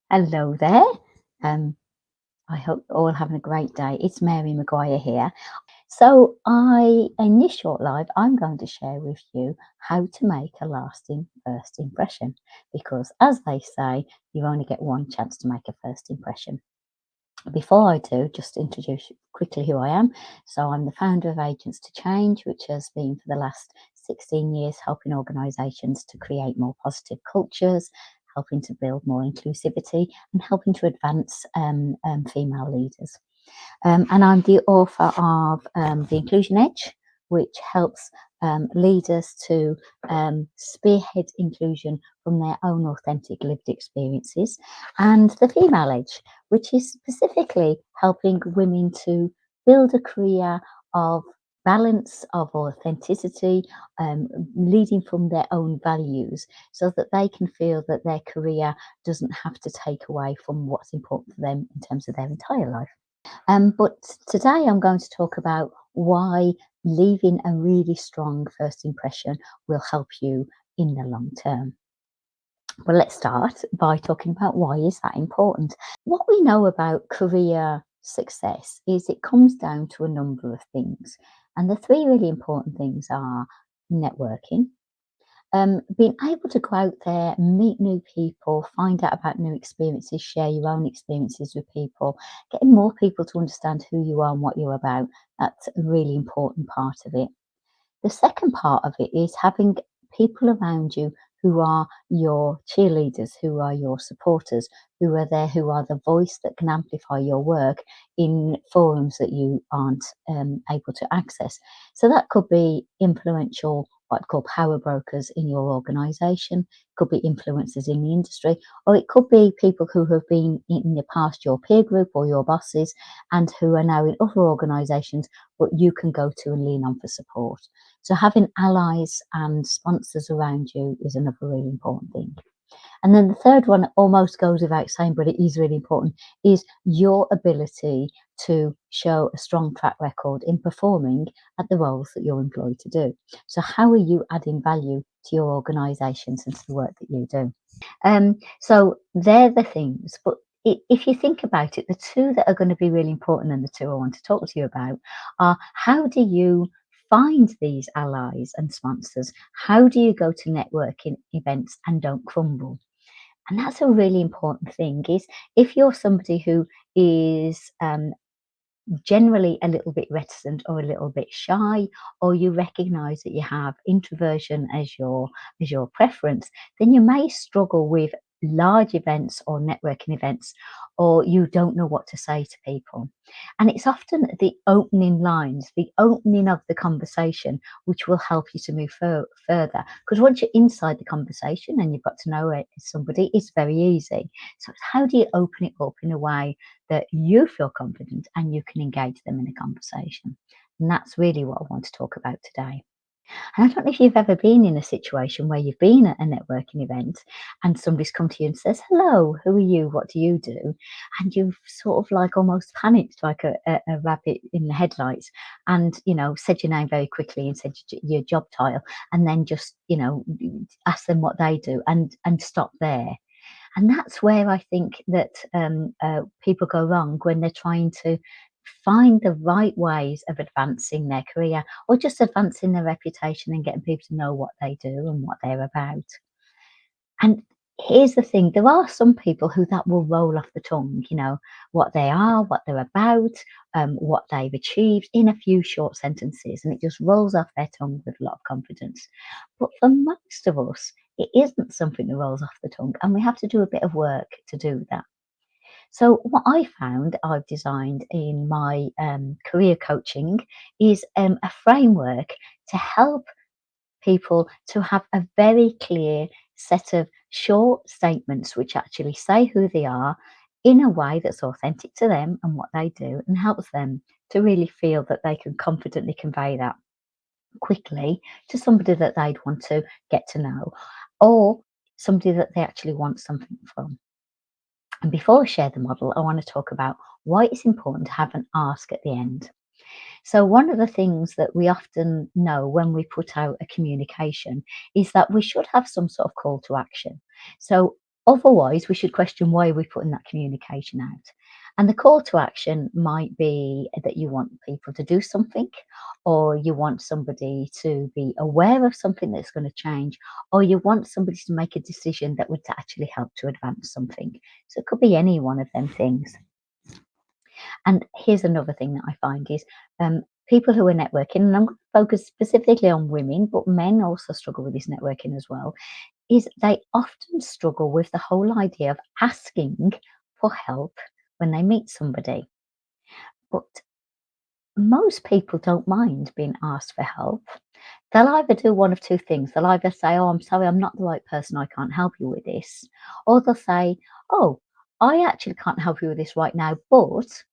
Hello there. Um, I hope you're all having a great day. It's Mary Maguire here. In this short live, I'm going to share with you how to make a lasting first impression. Because, as they say, you only get one chance to make a first impression. Before I do, just introduce quickly who I am. So, I'm the founder of Agents to Change, which has been for the last 16 years helping organisations to create more positive cultures, helping to build more inclusivity, and helping to advance female leaders. And I'm the author of The Inclusion Edge, which helps leaders to spearhead inclusion from their own authentic lived experiences, and The Female Edge, which is specifically helping women to build a career of balance, of authenticity, leading from their own values so that they can feel that their career doesn't have to take away from what's important for them in terms of their entire life. But today I'm going to talk about why leaving a really strong first impression will help you in the long term. Well, let's start by talking about why is that important. What we know about career success is it comes down to a number of things. And the three really important things are networking, being able to go out there, meet new people, find out about new experiences, share your own experiences with people, getting more people to understand who you are and what you're about. That's a really important part of it. The second part of it is having people around you who are your cheerleaders, who are your supporters, who are there, who are the voice that can amplify your work in forums that you aren't able to access. So that could be influential, what I call power brokers in your organization, could be influencers in the industry, or it could be people who have been in the past your peer group or your bosses and who are now in other organizations, but you can go to and lean on for support. So having allies and sponsors around you is another really important thing. And then the third one almost goes without saying, but it is really important, is your ability to show a strong track record in performing at the roles that you're employed to do. So how are you adding value to your organisations and to the work that you do? So they're the things. But if you think about it, the two that are going to be really important and the two I want to talk to you about are how do you find these allies and sponsors? How do you go to networking events and don't crumble? And that's a really important thing is if you're somebody who is generally a little bit reticent or a little bit shy, or you recognize that you have introversion as your preference, then you may struggle with large events or networking events, or you don't know what to say to people. And it's often the opening lines, the opening of the conversation, which will help you to move further. Because once you're inside the conversation and you've got to know somebody, it's very easy. So it's how do you open it up in a way that you feel confident and you can engage them in a conversation. And that's really what I want to talk about today. And I don't know if you've ever been in a situation where you've been at a networking event and somebody's come to you and says, "Hello, who are you? What do you do?" And you've sort of like almost panicked like a rabbit in the headlights and, said your name very quickly and said your job title and then just, ask them what they do and stop there. And that's where I think that people go wrong when they're trying to find the right ways of advancing their career or just advancing their reputation and getting people to know what they do and what they're about. And here's the thing, there are some people who that will roll off the tongue, what they are, what they're about, what they've achieved in a few short sentences, and it just rolls off their tongue with a lot of confidence. But for most of us, it isn't something that rolls off the tongue, and we have to do a bit of work to do that. So, what I found I've designed in my career coaching is a framework to help people to have a very clear set of short statements which actually say who they are in a way that's authentic to them and what they do and helps them to really feel that they can confidently convey that quickly to somebody that they'd want to get to know or somebody that they actually want something from. And before I share the model, I want to talk about why it's important to have an ask at the end. So, one of the things that we often know when we put out a communication is that we should have some sort of call to action. So, Otherwise, we should question why are we putting that communication out. And the call to action might be that you want people to do something, or you want somebody to be aware of something that's going to change, or you want somebody to make a decision that would actually help to advance something. So it could be any one of them things. And here's another thing that I find is people who are networking, and I'm going to focus specifically on women, but men also struggle with this networking as well, is they often struggle with the whole idea of asking for help when they meet somebody. But most people don't mind being asked for help. They'll either do one of two things. They'll either say, "Oh, I'm sorry, I'm not the right person. I can't help you with this." Or they'll say, "Oh, I actually can't help you with this right now, but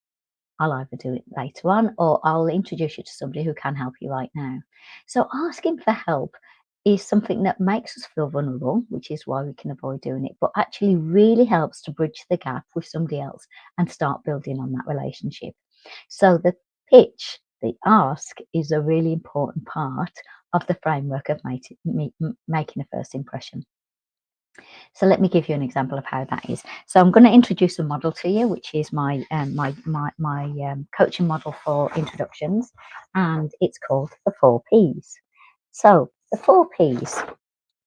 I'll either do it later on or I'll introduce you to somebody who can help you right now." So asking for help is something that makes us feel vulnerable, which is why we can avoid doing it, but actually really helps to bridge the gap with somebody else and start building on that relationship. So the pitch, the ask, is a really important part of the framework of making a first impression. So let me give you an example of how that is. So I'm going to introduce a model to you, which is my coaching model for introductions, and it's called the 4 Ps. So the 4 Ps.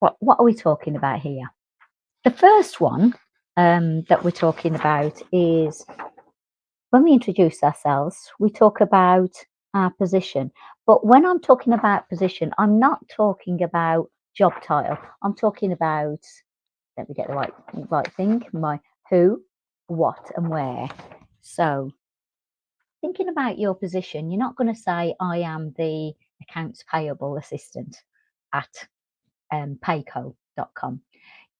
What are we talking about here? The first one that we're talking about is when we introduce ourselves, we talk about our position. But when I'm talking about position, I'm not talking about job title. I'm talking about, let me get the right thing, my who, what, and where. So thinking about your position, you're not going to say, "I am the accounts payable assistant at payco.com."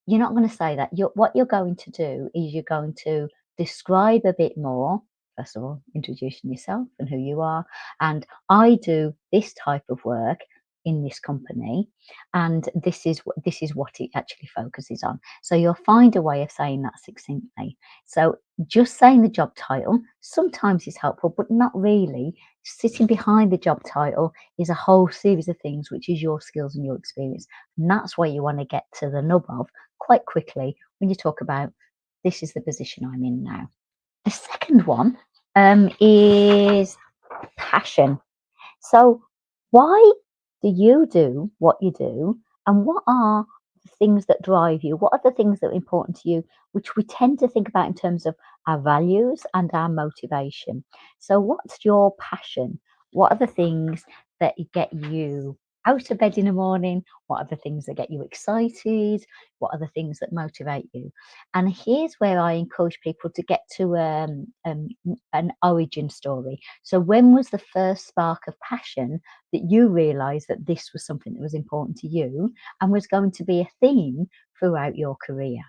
You're not going to say that. What you're going to do is you're going to describe a bit more. First of all, introducing yourself and who you are. And I do this type of work in this company, and this is what it actually focuses on. So you'll find a way of saying that succinctly. So just saying the job title sometimes is helpful, but not really. Sitting behind the job title is a whole series of things, which is your skills and your experience. And that's where you want to get to the nub of quite quickly when you talk about this is the position I'm in now. The second one is passion. So, why do you do what you do? And what are the things that drive you? What are the things that are important to you, which we tend to think about in terms of our values and our motivation? So, what's your passion? What are the things that get you out of bed in the morning? What are the things that get you excited? What are the things that motivate you? And here's where I encourage people to get to an origin story. So, when was the first spark of passion that you realised that this was something that was important to you and was going to be a theme throughout your career?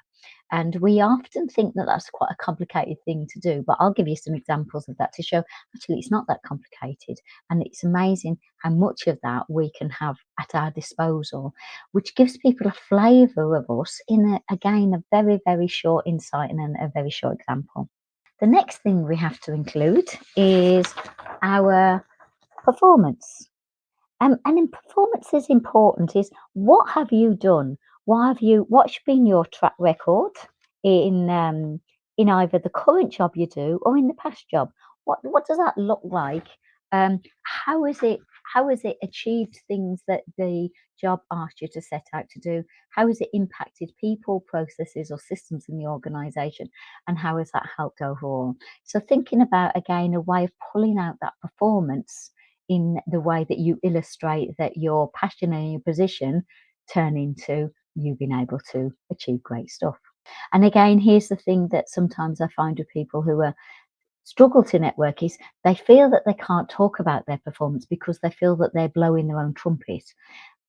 And we often think that that's quite a complicated thing to do, but I'll give you some examples of that to show actually it's not that complicated. And it's amazing how much of that we can have at our disposal, which gives people a flavour of us in, again, a very, very short insight and a very short example. The next thing we have to include is our performance. And in performance is important is what have you done? What's been your track record in either the current job you do or in the past job? What does that look like? How is it achieved things that the job asked you to set out to do? How has it impacted people, processes, or systems in the organization? And how has that helped overall? So thinking about again a way of pulling out that performance in the way that you illustrate that your passion and your position turn into you being able to achieve great stuff. And again, here's the thing that sometimes I find with people who are struggle to network is they feel that they can't talk about their performance because they feel that they're blowing their own trumpet.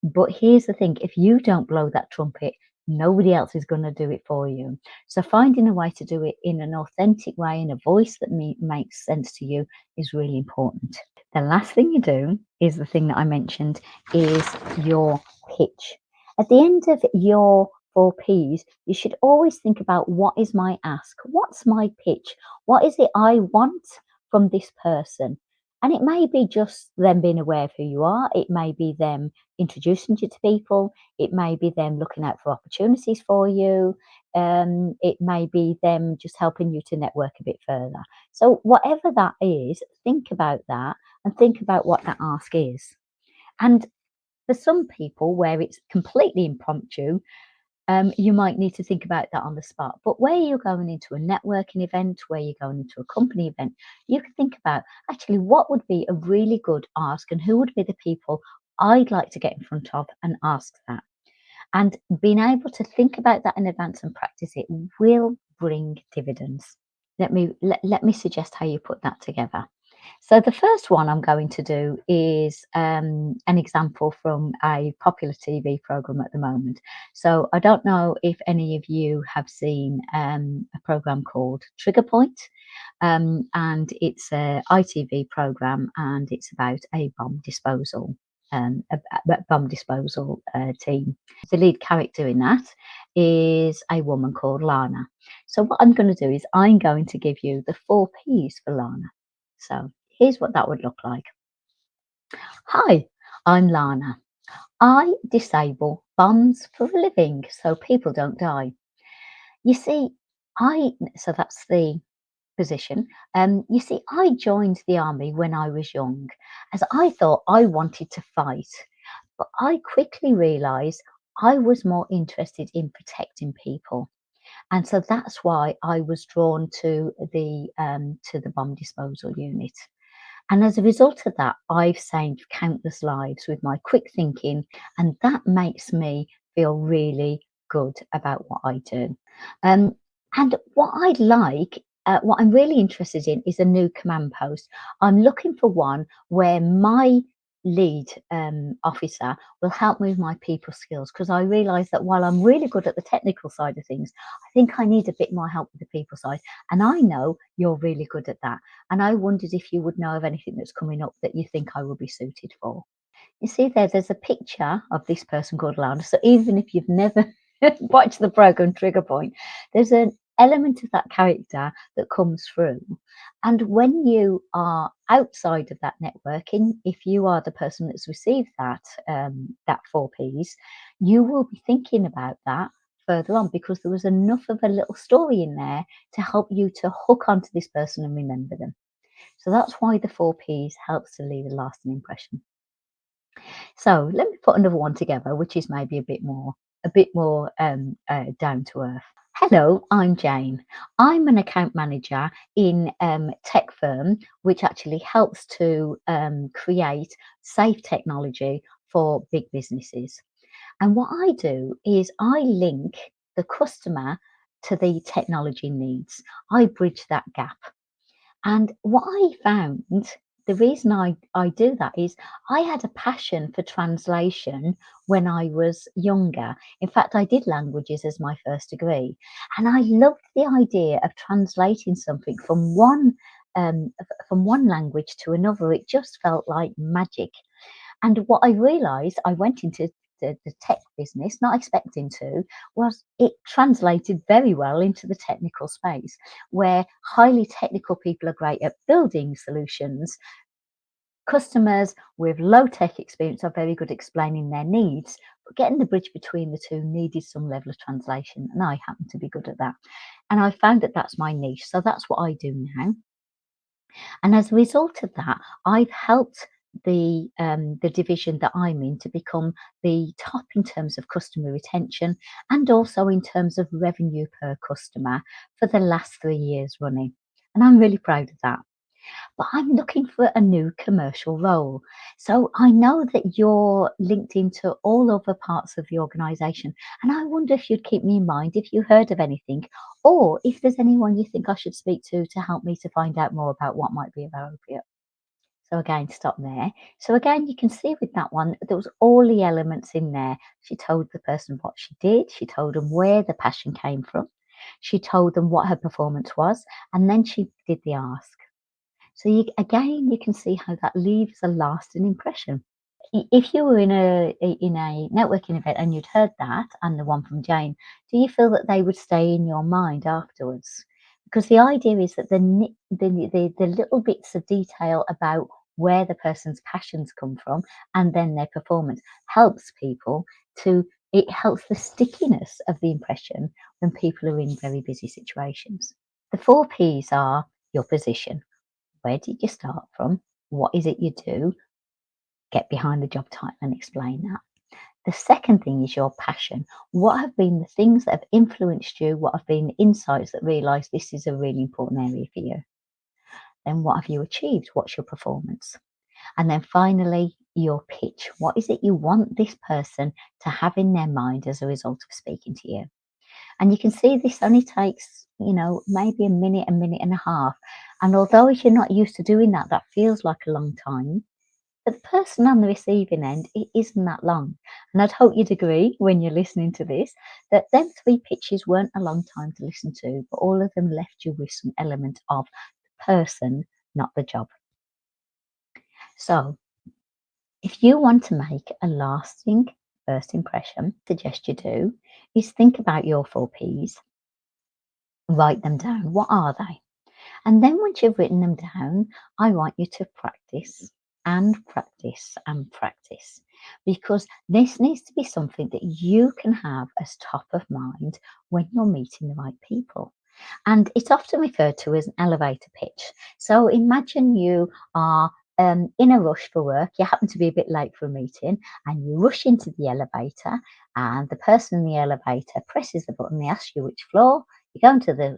But here's the thing, if you don't blow that trumpet, nobody else is going to do it for you. So finding a way to do it in an authentic way, in a voice that makes sense to you, is really important. The last thing you do is the thing that I mentioned is your pitch. At the end of your 4 Ps, you should always think about what is my ask? What's my pitch? What is it I want from this person? And it may be just them being aware of who you are. It may be them introducing you to people. It may be them looking out for opportunities for you. It may be them just helping you to network a bit further. So, whatever that is, think about that and think about what that ask is. And for some people, where it's completely impromptu, you might need to think about that on the spot. But where you're going into a networking event, where you're going into a company event, you can think about actually what would be a really good ask and who would be the people I'd like to get in front of and ask that. And being able to think about that in advance and practice it will bring dividends. Let me suggest how you put that together. So the first one I'm going to do is an example from a popular TV program at the moment. So I don't know if any of you have seen a program called Trigger Point, and it's a ITV program, and it's about a bomb disposal. A bomb disposal team. The lead character in that is a woman called Lana. So what I'm going to do is I'm going to give you the 4 Ps for Lana. So here's what that would look like. Hi, I'm Lana. I disable bombs for a living so people don't die. You see, so that's the position. You see, I joined the army when I was young, as I thought I wanted to fight, but I quickly realised I was more interested in protecting people. And so that's why I was drawn to the bomb disposal unit. And as a result of that, I've saved countless lives with my quick thinking, and that makes me feel really good about what I do. Um, and what I'm really interested in is a new command post. I'm looking for one where my lead officer will help me with my people skills, because I realise that while I'm really good at the technical side of things, I think I need a bit more help with the people side. And I know you're really good at that. And I wondered if you would know of anything that's coming up that you think I would be suited for. You see there's a picture of this person called Lana. So even if you've never watched the program Trigger Point, there's an element of that character that comes through. And when you are outside of that networking, if you are the person that's received that 4 Ps, you will be thinking about that further on, because there was enough of a little story in there to help you to hook onto this person and remember them. So that's why the 4 Ps helps to leave a lasting impression. So let me put another one together, which is maybe a bit more down to earth. Hello, I'm Jane. I'm an account manager in tech firm, which actually helps to create safe technology for big businesses. And what I do is I link the customer to the technology needs. I bridge that gap. And what I found, the reason I do that is I had a passion for translation when I was younger. In fact, I did languages as my first degree. And I loved the idea of translating something from one language to another. It just felt like magic. And what I realised, I went into the tech business, not expecting to, was it translated very well into the technical space, where highly technical people are great at building solutions. Customers with low tech experience are very good at explaining their needs, but getting the bridge between the two needed some level of translation, and I happen to be good at that. And I found that that's my niche, so that's what I do now. And as a result of that, I've helped the division that I'm in to become the top in terms of customer retention, and also in terms of revenue per customer for the last 3 years running. And I'm really proud of that. But I'm looking for a new commercial role. So I know that you're linked into all other parts of the organisation. And I wonder if you'd keep me in mind if you heard of anything, or if there's anyone you think I should speak to help me to find out more about what might be appropriate. So again, stop there. So again, you can see with that one, there was all the elements in there. She told the person what she did. She told them where the passion came from. She told them what her performance was, and then she did the ask. So again, you can see how that leaves a lasting impression. If you were in a networking event and you'd heard that and the one from Jane, do you feel that they would stay in your mind afterwards? Because the idea is that the little bits of detail about where the person's passions come from, and then their performance helps people to it helps the stickiness of the impression when people are in very busy situations. The 4 Ps are your position. Where did you start from? What is it you do? Get behind the job title and explain that. The second thing is your passion. What have been the things that have influenced you? What have been the insights that realise this is a really important area for you? Then what have you achieved? What's your performance? And then finally, your pitch. What is it you want this person to have in their mind as a result of speaking to you? And you can see this only takes, maybe a minute and a half. And although if you're not used to doing that, that feels like a long time. For the person on the receiving end, it isn't that long. And I'd hope you'd agree when you're listening to this that them 3 pitches weren't a long time to listen to, but all of them left you with some element of the person, not the job. So if you want to make a lasting first impression, I suggest you do is think about your 4 Ps, write them down. What are they? And then once you've written them down, I want you to practice and practice and practice, because this needs to be something that you can have as top of mind when you're meeting the right people. And it's often referred to as an elevator pitch. So imagine you are in a rush for work, you happen to be a bit late for a meeting, and you rush into the elevator, and the person in the elevator presses the button, they ask you which floor, you go into the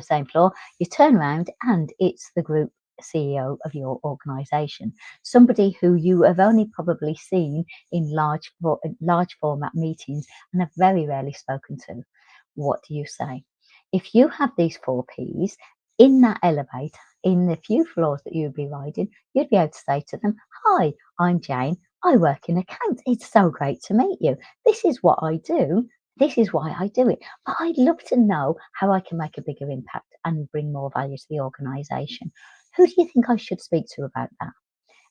same floor, you turn around, and it's the group CEO of your organisation, somebody who you have only probably seen in large format meetings and have very rarely spoken to. What do you say? If you have these 4 Ps in that elevator, in the few floors that you'd be riding, you'd be able to say to them, "Hi, I'm Jane. I work in accounts. It's so great to meet you. This is what I do. This is why I do it. But I'd love to know how I can make a bigger impact and bring more value to the organisation. Who do you think I should speak to about that?"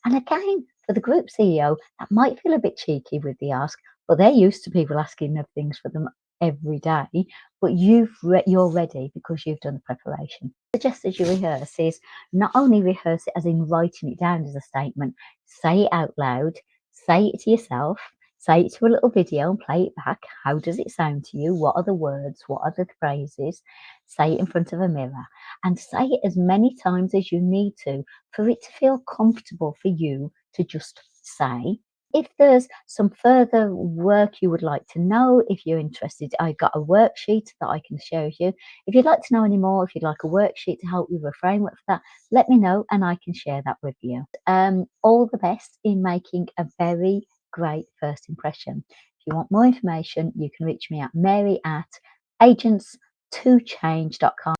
And again, for the group CEO, that might feel a bit cheeky with the ask, but they're used to people asking them things for them every day. But you're ready because you've done the preparation. Suggest as you rehearse is not only rehearse it as in writing it down as a statement, say it out loud, say it to yourself, say it to a little video and play it back. How does it sound to you? What are the words? What are the phrases? Say it in front of a mirror and say it as many times as you need to for it to feel comfortable for you to just say. If there's some further work you would like to know, if you're interested, I got a worksheet that I can share with you. If you'd like to know any more, if you'd like a worksheet to help you with a framework for that, let me know and I can share that with you. All the best in making a very great first impression. If you want more information, you can reach me at mary@agents2change.com.